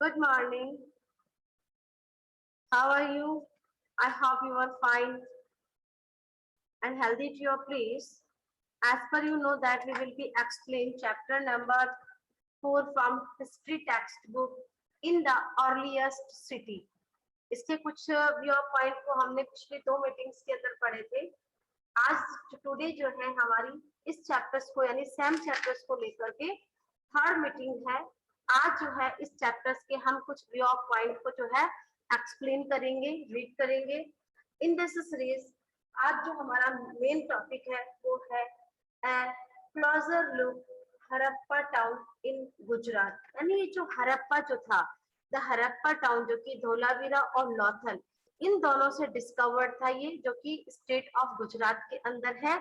Good morning. How are you? I hope you are fine and healthy to your place. As per you know that we will be explaining chapter number 4 from history textbook in the earliest city. इसके कुछ view point को हमने पिछले 2 meetings के अंदर पढ़े थे। आज टुडे जो है हमारी इस चैप्टर्स को यानी सेम चैप्टर्स को लेकर के थर्ड मीटिंग है। आज जो है इस चैप्टर्स के हम कुछ व्यू पॉइंट को जो है एक्सप्लेन करेंगे, रीड करेंगे। इन दिस सीरीज आज जो हमारा मेन टॉपिक है वो है closure look Harappa town in Gujarat. यानी ये जो हरप्पा जो था, द हरप्पा टाउन जो कि धोलावीरा और लोथल इन दोनों से डिस्कवर्ड था, ये जो कि स्टेट ऑफ गुजरात के अंदर है।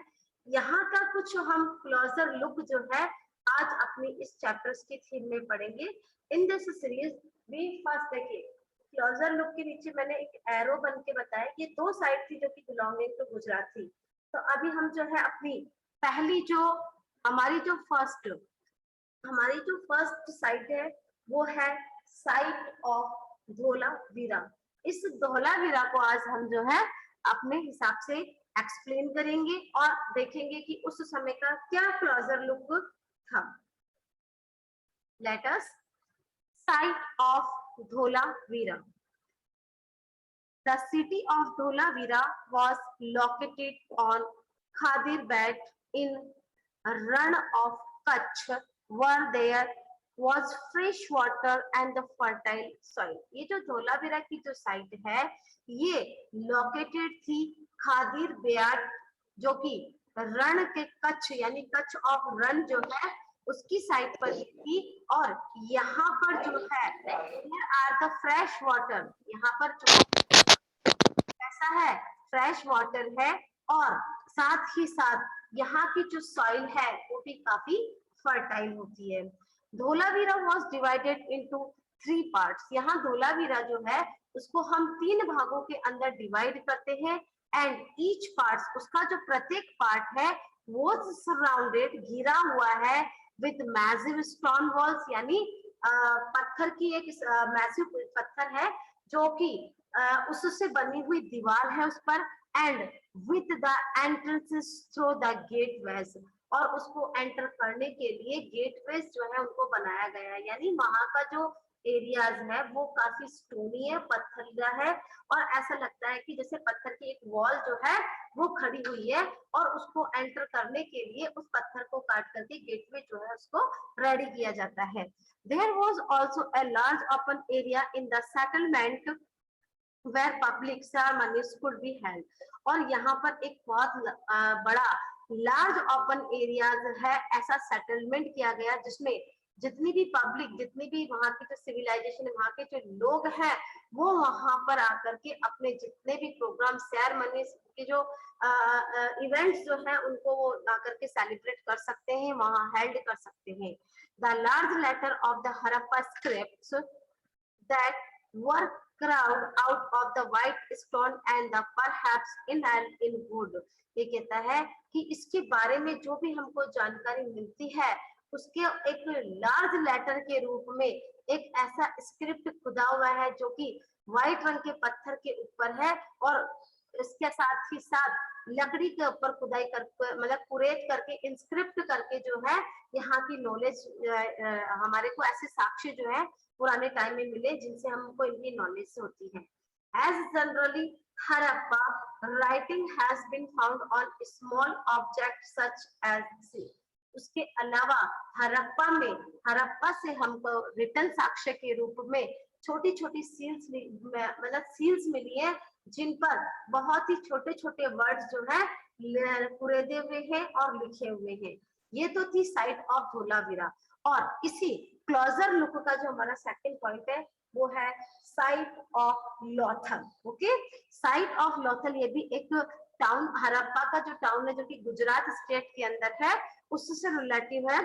यहाँ का कुछ हम क्लोजर लुक जो है आज अपनी इस चैप्टर्स की थीम में पढ़ेंगे। In this series we first देखिए क्लोजर लुक के नीचे मैंने एक एरो बन के बताया, ये 2 साइड थी जो कि बिलोंगिंग टू गुजरात थी। तो अभी हम जो है अपनी पहली जो हमारी जो फर्स्ट साइट है वो है साइट ऑफ धोलावीरा। इस धोलावीरा को आज हम जो है अपने हिसाब से एक्सप्लेन करेंगे और देखेंगे कि उस समय का क्या क्लोजर लुक था। Let us site of Dholavira. The city of Dholavira was located on Khadir Belt in Ran of Kutch, where there was fresh water and the fertile soil. ये जो धोलावीरा की जो साइट है ये लोकेटेड थी खादिर बेट, जो कि रण के कच्छ यानी कच्छ ऑफ रन जो है उसकी साइड पर थी। और यहाँ पर जो है here are the fresh water, यहाँ पर जो ऐसा है फ्रेश वाटर है और साथ ही साथ यहाँ की जो सॉइल है वो भी काफी फर्टाइल होती है। Dholavira was divided into 3 parts. यहाँ धोलावीरा जो है उसको हम 3 भागों के अंदर डिवाइड करते हैं एंड ईच पार्ट उसका जो प्रत्येक पार्ट है वो सराउंडेड घिरा हुआ है विद मैसिव स्टोन वॉल्स, यानी पत्थर की एक मैसिव पत्थर है जो कि उससे बनी हुई दीवार है उस पर, and with the entrances through the gateways, और उसको एंटर करने के लिए गेटवेज जो है उनको बनाया गया है। यानी वहां का जो एरियाज है वो काफी स्टोनी है, पत्थरीला है और ऐसा लगता है कि जैसे पत्थर की एक वॉल जो है वो खड़ी हुई है और उसको एंटर करने के लिए उस पत्थर को काट करके गेटवे जो है उसको रेडी किया जाता है। There was also a large open area in the settlement where public ceremonies could be held. और यहाँ पर एक बहुत बड़ा लार्ज ओपन एरियाज है, ऐसा सेटलमेंट किया गया जिसमें जितनी भी पब्लिक, जितनी भी वहाँ की जो सिविलाइजेशन है, वहाँ के जो लोग हैं वो वहां पर आकर के अपने जितने भी प्रोग्राम सेरेमनीज के जो इवेंट्स जो है उनको वो आकर के सेलिब्रेट कर सकते हैं, वहां हेल्ड कर सकते हैं। The large letter of the Harappa scripts that were carved out of the white stone and the perhaps inhaled in wood. ये कहता है कि इसके बारे में जो भी हमको जानकारी मिलती है उसके एक लार्ज लेटर के रूप में एक ऐसा स्क्रिप्ट खुदा हुआ है जो कि व्हाइट रंग के पत्थर के ऊपर है और इसके साथ ही साथ लकड़ी के ऊपर खुदाई कर मतलब कुरेद करके इंस्क्रिप्ट करके जो है यहाँ की नॉलेज हमारे को ऐसे साक्ष्य जो है पुराने टाइम में मिले जिनसे हमको इनकी नॉलेज होती है। As generally Harappa writing has been found on small objects such as sea. उसके अलावा हरप्पा से हमको रिटर्न साक्ष्य के रूप में छोटी छोटी सील्स मतलब सील्स मिली है जिन पर बहुत ही छोटे छोटे वर्ड्स जो है कुरेदे हुए हैं और लिखे हुए हैं। ये तो थी साइट ऑफ धोलावीरा। और इसी क्लोजर लुक का जो हमारा सेकंड पॉइंट है वो है site of Lothal. Okay, site of Lothal ये भी एक टाउन, हरप्पा का जो टाउन है जो कि गुजरात स्टेट के अंदर है उससे रिलेटिव है।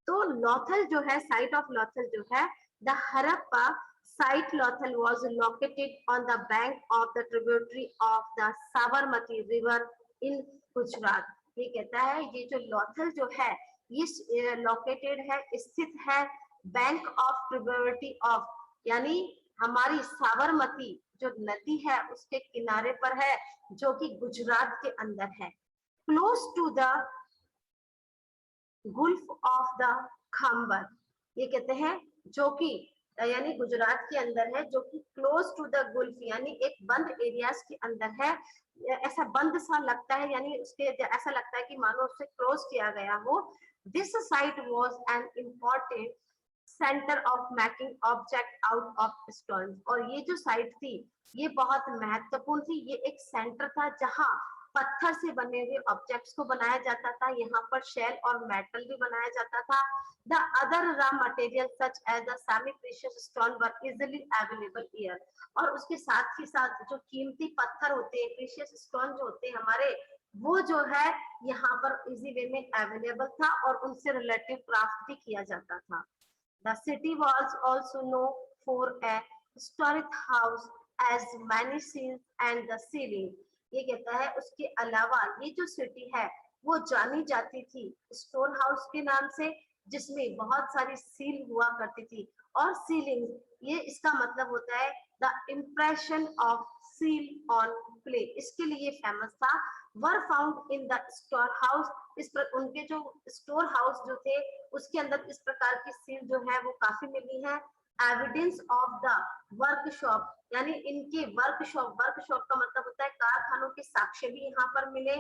तो लोथल जो है, साइट ऑफ लोथल जो है, the Harappa site Lothal was located on the bank of the tributary of the Sabarmati river in Gujarat. ये कहता है ये जो लोथल जो है ये लोकेटेड है, स्थित है बैंक ऑफ ट्रिब्यूटरी ऑफ यानी हमारी साबरमती जो नदी है उसके किनारे पर है, जो कि गुजरात के अंदर है, close to the gulf of the Khambhat. ये कहते हैं जो कि यानी गुजरात के अंदर है, जो कि क्लोज टू द गुल्फ यानी एक बंद एरियाज के अंदर है। ऐसा बंद सा लगता है, यानी उसके ऐसा लगता है कि मानो उससे क्लोज किया गया हो। This site was an important centre of making object out of stone. और ये जो साइट थी ये बहुत महत्वपूर्ण थी। ये एक सेंटर था जहां पत्थर से बने हुए ऑब्जेक्ट्स को बनाया जाता था। यहाँ पर शेल और मेटल भी बनाया जाता था। The other raw material such as the semi precious stone were easily available here. और उसके साथ ही साथ जो कीमती पत्थर होते हैं, प्रीशियस स्टोन जो होते हैं हमारे, वो जो है यहाँ पर इजी वे में अवेलेबल था और उनसे रिलेटिव क्राफ्ट भी किया जाता था। The city was also known for a historic house as many scenes and the ceiling। ये कहता है उसके अलावा ये जो सिटी है वो जानी जाती थी स्टोन हाउस के नाम से, जिसमें बहुत सारी सील हुआ करती थी। और सीलिंग, ये इसका मतलब होता है the impression of seal on clay, इसके लिए फेमस था। Were found in the store house, इस पर उनके जो स्टोर हाउस जो थे उसके अंदर इस प्रकार की सील जो है वो काफी मिली है। एविडेंस ऑफ द वर्कशॉप, यानी इनके वर्कशॉप का मतलब होता है कारखानों के साक्ष्य भी यहाँ पर मिले।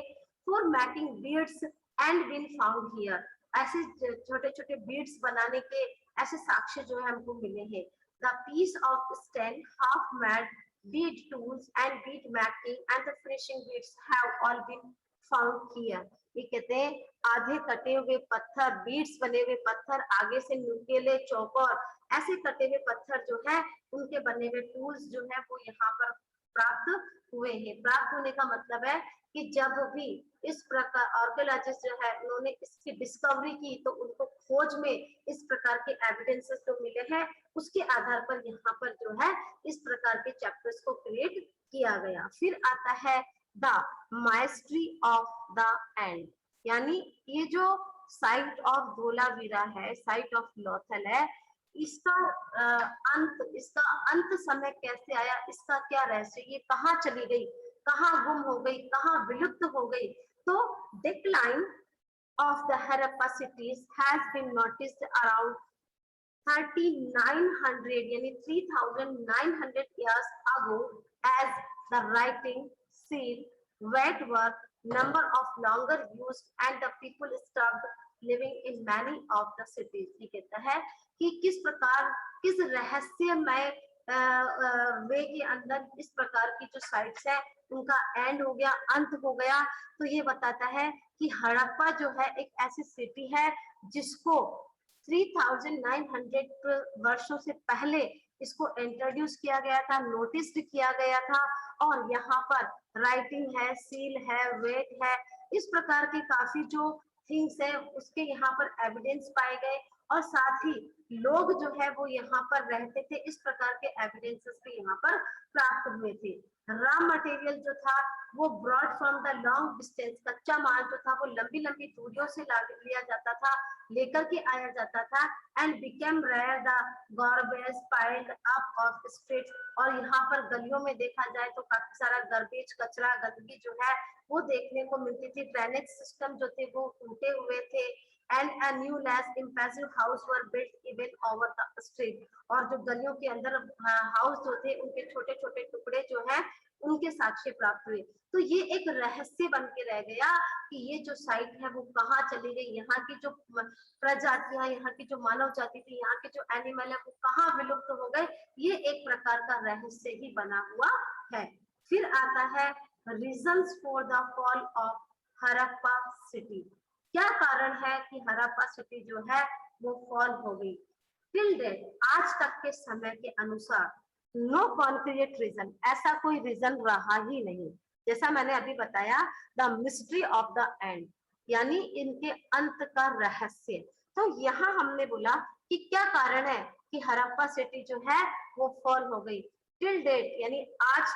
For making beads and been found here, ऐसे छोटे छोटे बीड्स बनाने के ऐसे साक्ष्य जो है हमको मिले हैं। The piece of stand half mad bead tools and bead making and the finishing beads have all been found here। ये कहते हैं आधे कटे हुए पत्थर, बीड्स बने हुए पत्थर, आगे से नुकेले चौकोर ऐसे कटे हुए पत्थर जो है उनके बने हुए टूल्स जो है वो यहाँ पर प्राप्त हुए हैं। प्राप्त होने का मतलब है कि जब भी इस प्रकार आर्कियोलॉजिस्ट जो है उन्होंने इसकी डिस्कवरी की तो उनको खोज में इस प्रकार के एविडेंसेस जो मिले हैं उसके आधार पर यहाँ पर जो है इस प्रकार के चैप्टर्स को क्रिएट किया गया। फिर आता है द माइस्ट्री ऑफ द एंड, यानी ये जो साइट ऑफ धोलावीरा है, साइट ऑफ लोथल है, इसका इसका अंत समय कैसे आया, इसका क्या रहस्य, ये कहाँ चली गई, कहाँ गुम हो गई, कहाँ विलुप्त हो गई। तो decline of the Harappa cities has been noticed around 3900 यानी 3900 years ago as the writing, seal, wet work, number of longer used and the people stopped living in many of the cities। ये कहता है कि किस प्रकार किस रहस्यमय वे के अंदर इस प्रकार की जो साइट्स है उनका एंड हो गया, अंत हो गया। तो ये बताता है कि हड़प्पा जो है एक ऐसी सिटी है जिसको 3900 वर्षों से पहले इसको इंट्रोड्यूस किया गया था, नोटिस किया गया था। और यहाँ पर राइटिंग है, सील है, वेट है, इस प्रकार के काफी जो थिंग्स है उसके यहाँ पर एविडेंस पाए गए। और साथ ही लोग जो है वो यहाँ पर रहते थे, इस प्रकार के एविडेंसेस भी यहाँ पर प्राप्त हुए थे। रॉ मटेरियल जो था वो broad from the long distance, कच्चा माल जो था वो लंबी लंबी दूरियों से लिया जाता था, लेकर के आया जाता था। And became rare the garbage piled up of streets, और यहाँ पर गलियों में देखा जाए तो काफी सारा गार्बेज, कचरा, गंदगी जो है वो देखने को मिलती थी। ड्रेनेज सिस्टम जो थे वो टूटे हुए थे। And a new less impressive house were built even over the street, और जो गलियों के अंदर हाउस जो थे उनके छोटे छोटे टुकड़े जो है उनके साक्ष्य प्राप्त हुए। तो ये एक रहस्य बन के रह गया कि ये जो साइट है वो कहाँ चली गई, यहाँ की जो प्रजातियां, यहाँ की जो मानव जाति थी, यहाँ के जो एनिमल है वो कहाँ विलुप्त हो गए, ये एक प्रकार का रहस्य ही बना हुआ है। फिर आता है reasons for the fall of Harappa city. क्या कारण है कि हड़प्पा सिटी जो है वो फॉल हो गई। टिल डेट, आज तक के समय के अनुसार, नो कॉन्क्रीट रीजन, ऐसा कोई रीजन रहा ही नहीं। जैसा मैंने अभी बताया, the mystery of the end, यानी इनके अंत का रहस्य। तो यहाँ हमने बोला कि क्या कारण है कि हड़प्पा सिटी जो है वो फॉल हो गई। टिल डेट यानी आज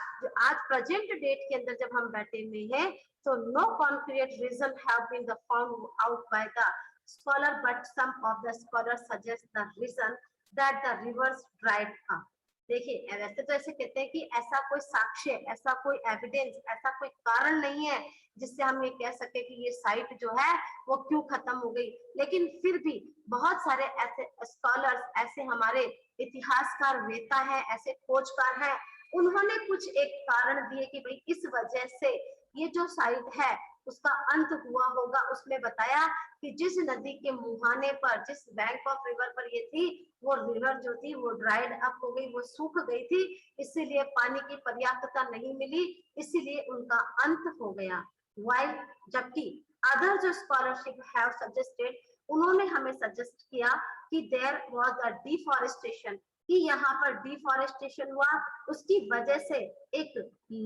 प्रेजेंट डेट के अंदर जब हम बैठे हुए हैं तो no concrete reason have been found out by the scholar, but some of the scholars suggest the reason that the rivers dried up। देखिए वैसे तो ऐसे कहते हैं कि ऐसा कोई साक्ष्य, ऐसा कोई एविडेंस, ऐसा कोई कारण नहीं है जिससे हम ये कह सके कि ये साइट जो है वो क्यों खत्म हो गई, लेकिन फिर भी बहुत सारे ऐसे स्कॉलर्स, ऐसे हमारे इतिहासकार वेता है, ऐसे खोजकार हैं, उन्होंने कुछ एक कारण दिए कि भाई इस वजह से ये जो साइट है उसका अंत हुआ होगा। उसमें बताया कि जिस नदी के मुहाने पर, जिस बैंक ऑफ रिवर पर ये थी, वो रिवर जो थी वो ड्राइड अप हो गई, वो सूख गई थी, इसीलिए पानी की पर्याप्तता नहीं मिली, इसीलिए उनका अंत हो गया। वाइल जबकि अदर जो स्कॉलरशिप हैव सजेस्टेड, उन्होंने हमें सजेस्ट किया कि देयर वाज अ डिफॉरेस्टेशन, कि यहाँ पर डिफॉरेस्टेशन हुआ, उसकी वजह से एक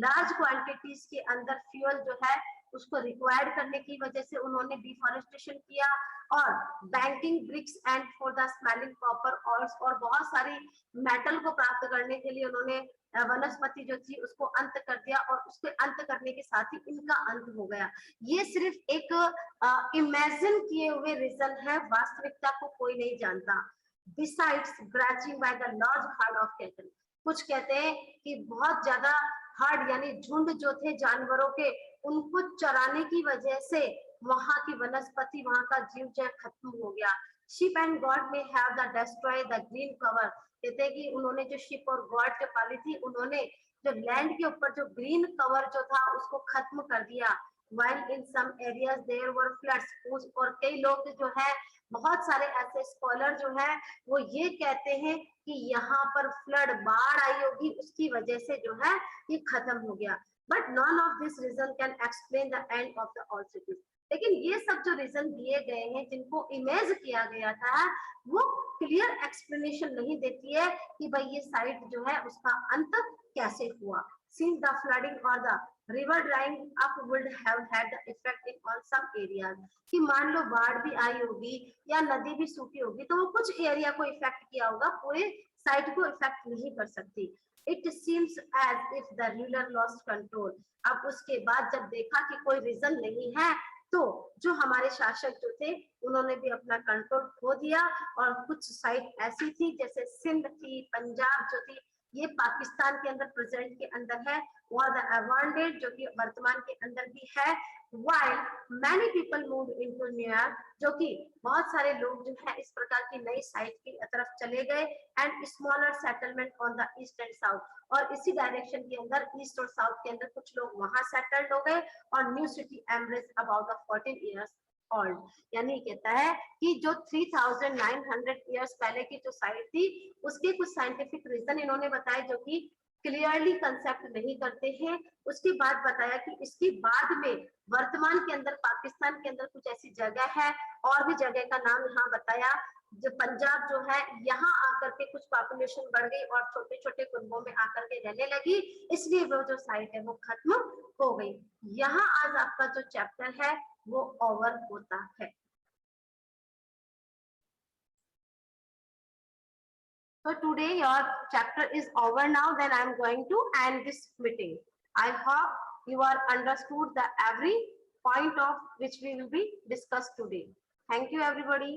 लार्ज क्वांटिटीज के अंदर फ्यूल जो है उसको रिक्वायर्ड करने की वजह से उन्होंने डिफॉरेस्टेशन किया, और banking bricks and for the smelling copper और बहुत सारी मेटल को प्राप्त करने के लिए उन्होंने वनस्पति जो थी उसको अंत कर दिया, और उसके अंत करने के साथ ही इनका अंत हो गया। ये सिर्फ एक इमेजिन किए हुए रीजन है, वास्तविकता को कोई नहीं जानता। Besides grazing by the large herd of cattle, कुछ कहते हैं कि बहुत ज्यादा हर्ड यानी झुंड जो थे जानवरों के, उनको चराने की वजह से वहां की वनस्पति, वहां का जीव जो खत्म हो गया। शिप एंड गॉड में have the destroy the green cover, कहते हैं कि उन्होंने जो शिप और गॉड जो पाली थी, उन्होंने जो लैंड के ऊपर जो ग्रीन कवर जो था उसको खत्म कर दिया। while in some areas there were floods, और कई लोग जो है, बहुत सारे ऐसे स्कॉलर जो है वो ये कहते हैं कि यहाँ पर फ्लड, बाढ़ आई होगी, उसकी वजह से जो है ये खत्म हो गया। But none of this reason can explain the end of the all cities, लेकिन ये सब जो रीजन दिए गए हैं, जिनको इमेज किया गया था, वो क्लियर एक्सप्लेनेशन नहीं देती है कि भाई ये साइट जो है उसका अंत कैसे हुआ। Since the flooding or the river drying up would have had the effect in on some areas, कि मान लो बाढ़ भी आई होगी या नदी भी सूखी होगी तो वो कुछ एरिया को इफेक्ट किया होगा, पूरे साइट को इफेक्ट नहीं कर सकती। It seems as if the ruler lost control, अब उसके बाद जब देखा कि कोई रीजन नहीं है, तो जो हमारे शासक जो थे उन्होंने भी अपना कंट्रोल खो दिया, और कुछ साइट ऐसी थी जैसे सिंध थी, पंजाब जो थी, ये पाकिस्तान के अंदर प्रेजेंट के अंदर है, और द एवांडेड जो कि वर्तमान के अंदर भी है। while many people moved into New York, जो कि बहुत सारे लोग जो है इस प्रकार की नई साइट की तरफ चले गए, and smaller settlement on the east and south, और इसी डायरेक्शन के अंदर ईस्ट और साउथ के अंदर कुछ लोग वहां सेटल्ड हो गए, और new city embrace about the 14 years old, यानी कहता है कि जो 3900 इयर्स पहले की जो साइट थी उसके कुछ साइंटिफिक रीजन इन्होंने बताए जो कि क्लियरली कंसेप्ट नहीं करते हैं। उसके बाद बताया कि इसके बाद में वर्तमान के अंदर पाकिस्तान के अंदर कुछ ऐसी जगह है, और भी जगह का नाम यहाँ बताया, जो पंजाब जो है, यहाँ आकर के कुछ पॉपुलेशन बढ़ गई और छोटे छोटे कुंबों में आकर के रहने लगी, इसलिए वो जो साइट है वो खत्म हो गई। यहाँ आज आपका जो चैप्टर है वो ओवर होता है। So today your chapter is over now, then I am going to end this meeting. I hope you are understood the every point of which we will be discussed today. Thank you everybody.